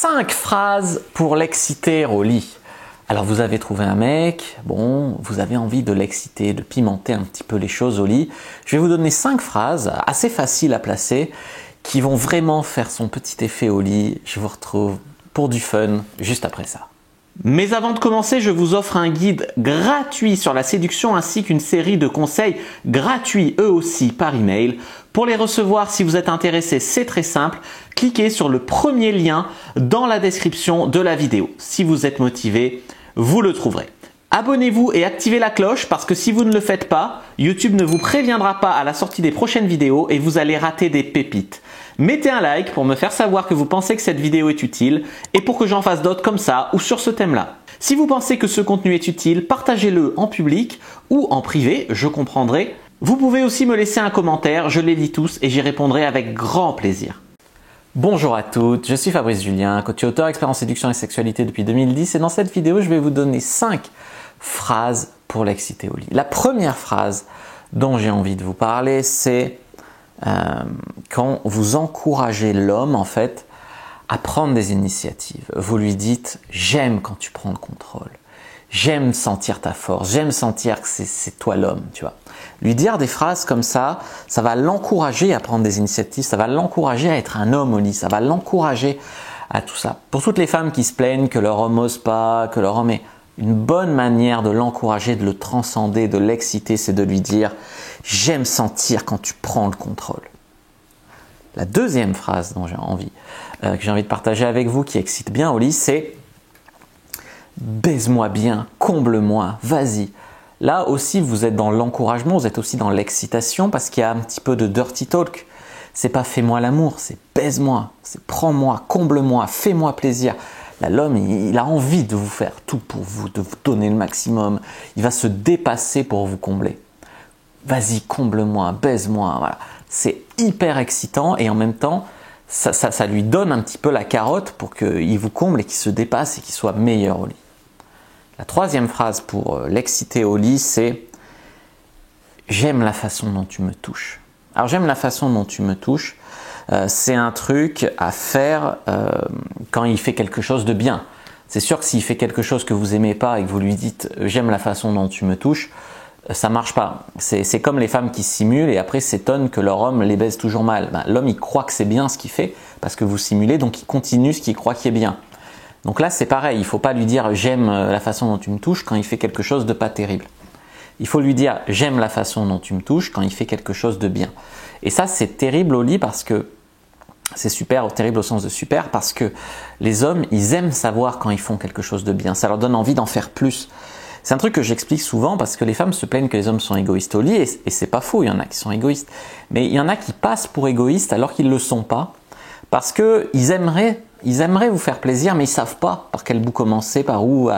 5 phrases pour l'exciter au lit. Alors vous avez trouvé un mec, bon, vous avez envie de l'exciter, de pimenter un petit peu les choses au lit. Je vais vous donner 5 phrases assez faciles à placer qui vont vraiment faire son petit effet au lit. Je vous retrouve pour du fun juste après ça. Mais avant de commencer, je vous offre un guide gratuit sur la séduction ainsi qu'une série de conseils gratuits eux aussi par email. Pour les recevoir, si vous êtes intéressé, c'est très simple. Cliquez sur le premier lien dans la description de la vidéo. Si vous êtes motivé, vous le trouverez. Abonnez-vous et activez la cloche parce que si vous ne le faites pas, YouTube ne vous préviendra pas à la sortie des prochaines vidéos et vous allez rater des pépites. Mettez un like pour me faire savoir que vous pensez que cette vidéo est utile et pour que j'en fasse d'autres comme ça ou sur ce thème-là. Si vous pensez que ce contenu est utile, partagez-le en public ou en privé, je comprendrai. Vous pouvez aussi me laisser un commentaire, je les lis tous et j'y répondrai avec grand plaisir. Bonjour à toutes, je suis Fabrice Julien, coach et auteur, expert en séduction et sexualité depuis 2010 et dans cette vidéo, je vais vous donner 5 phrases pour l'exciter au lit. La première phrase dont j'ai envie de vous parler, c'est quand vous encouragez l'homme en fait à prendre des initiatives. Vous lui dites « j'aime quand tu prends le contrôle, j'aime sentir ta force, j'aime sentir que c'est toi l'homme », tu vois. Lui dire des phrases comme ça va l'encourager à prendre des initiatives, ça va l'encourager à être un homme au lit, ça va l'encourager à tout ça. Pour toutes les femmes qui se plaignent que leur homme n'ose pas, que leur homme est... Une bonne manière de l'encourager, de le transcender, de l'exciter, c'est de lui dire « j'aime sentir quand tu prends le contrôle ». La deuxième phrase dont j'ai envie, que j'ai envie de partager avec vous, qui excite bien au lit, c'est « baise-moi bien, comble-moi, vas-y ». Là aussi, vous êtes dans l'encouragement, vous êtes aussi dans l'excitation parce qu'il y a un petit peu de dirty talk. C'est pas « fais-moi l'amour », c'est « baise-moi », c'est « prends-moi, comble-moi, fais-moi plaisir ». Là, l'homme, il a envie de vous faire tout pour vous, de vous donner le maximum. Il va se dépasser pour vous combler. Vas-y, comble-moi, baise-moi. Voilà. C'est hyper excitant et en même temps, ça lui donne un petit peu la carotte pour qu'il vous comble et qu'il se dépasse et qu'il soit meilleur au lit. La troisième phrase pour l'exciter au lit, c'est « j'aime la façon dont tu me touches ». Alors, j'aime la façon dont tu me touches. C'est un truc à faire quand il fait quelque chose de bien. C'est sûr que s'il fait quelque chose que vous aimez pas et que vous lui dites « j'aime la façon dont tu me touches », ça marche pas. C'est comme les femmes qui simulent et après s'étonnent que leur homme les baise toujours mal. Ben, l'homme il croit que c'est bien ce qu'il fait parce que vous simulez, donc il continue ce qu'il croit qui est bien. Donc là c'est pareil, il faut pas lui dire « j'aime la façon dont tu me touches » quand il fait quelque chose de pas terrible. Il faut lui dire « j'aime la façon dont tu me touches » quand il fait quelque chose de bien. Et ça c'est terrible au lit parce que c'est super, terrible au sens de super, parce que les hommes, ils aiment savoir quand ils font quelque chose de bien. Ça leur donne envie d'en faire plus. C'est un truc que j'explique souvent parce que les femmes se plaignent que les hommes sont égoïstes au lit et c'est pas faux, il y en a qui sont égoïstes. Mais il y en a qui passent pour égoïstes alors qu'ils ne le sont pas parce qu'ils aimeraient vous faire plaisir mais ils savent pas par quel bout commencer, par où.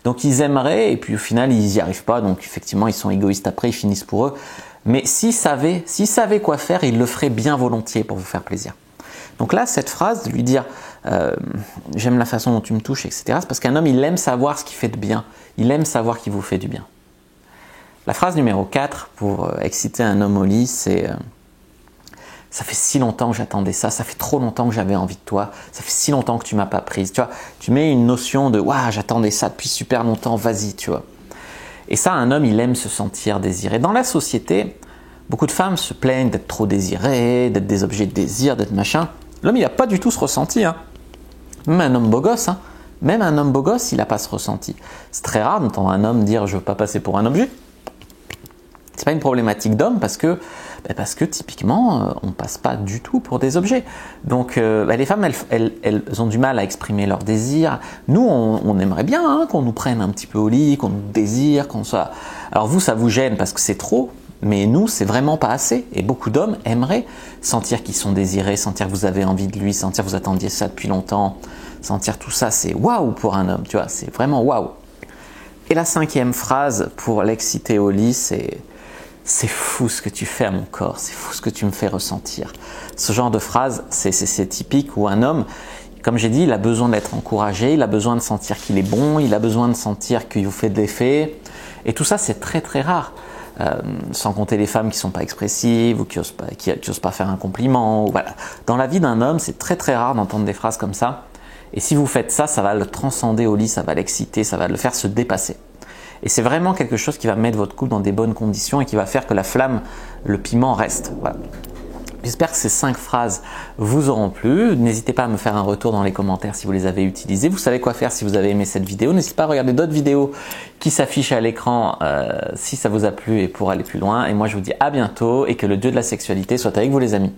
Donc ils aimeraient et puis au final ils n'y arrivent pas. Donc effectivement ils sont égoïstes après, ils finissent pour eux. Mais s'ils savaient quoi faire, ils le feraient bien volontiers pour vous faire plaisir. Donc là, cette phrase, de lui dire « j'aime la façon dont tu me touches », etc. c'est parce qu'un homme, il aime savoir ce qu'il fait de bien. Il aime savoir qu'il vous fait du bien. La phrase numéro 4 pour exciter un homme au lit, c'est « ça fait si longtemps que j'attendais ça, ça fait trop longtemps que j'avais envie de toi, ça fait si longtemps que tu m'as pas prise. » Tu vois, tu mets une notion de « waouh, j'attendais ça depuis super longtemps, vas-y », tu vois. Et ça, un homme, il aime se sentir désiré. Dans la société, beaucoup de femmes se plaignent d'être trop désirées, d'être des objets de désir, d'être machin. L'homme, il n'a pas du tout ce ressenti. Hein. Même un homme beau gosse, il n'a pas ce ressenti. C'est très rare d'entendre un homme dire « je ne veux pas passer pour un objet ». Ce n'est pas une problématique d'homme parce que typiquement, on ne passe pas du tout pour des objets. Donc les femmes, elles ont du mal à exprimer leur désir. Nous, on aimerait bien qu'on nous prenne un petit peu au lit, qu'on nous désire, qu'on soit... Alors vous, ça vous gêne parce que c'est trop. Mais nous, c'est vraiment pas assez. Et beaucoup d'hommes aimeraient sentir qu'ils sont désirés, sentir que vous avez envie de lui, sentir que vous attendiez ça depuis longtemps. Sentir tout ça, c'est waouh pour un homme, tu vois, c'est vraiment waouh. Et la cinquième phrase pour l'exciter au lit, c'est fou ce que tu fais à mon corps, c'est fou ce que tu me fais ressentir. Ce genre de phrase, c'est typique où un homme, comme j'ai dit, il a besoin d'être encouragé, il a besoin de sentir qu'il est bon, il a besoin de sentir qu'il vous fait de l'effet. Et tout ça, c'est très très rare. Sans compter les femmes qui ne sont pas expressives ou qui n'osent pas faire un compliment. Voilà. Dans la vie d'un homme, c'est très très rare d'entendre des phrases comme ça. Et si vous faites ça, ça va le transcender au lit, ça va l'exciter, ça va le faire se dépasser. Et c'est vraiment quelque chose qui va mettre votre couple dans des bonnes conditions et qui va faire que la flamme, le piment reste. Voilà. J'espère que ces 5 phrases vous auront plu. N'hésitez pas à me faire un retour dans les commentaires si vous les avez utilisées. Vous savez quoi faire si vous avez aimé cette vidéo. N'hésitez pas à regarder d'autres vidéos qui s'affichent à l'écran si ça vous a plu et pour aller plus loin. Et moi je vous dis à bientôt et que le dieu de la sexualité soit avec vous les amis.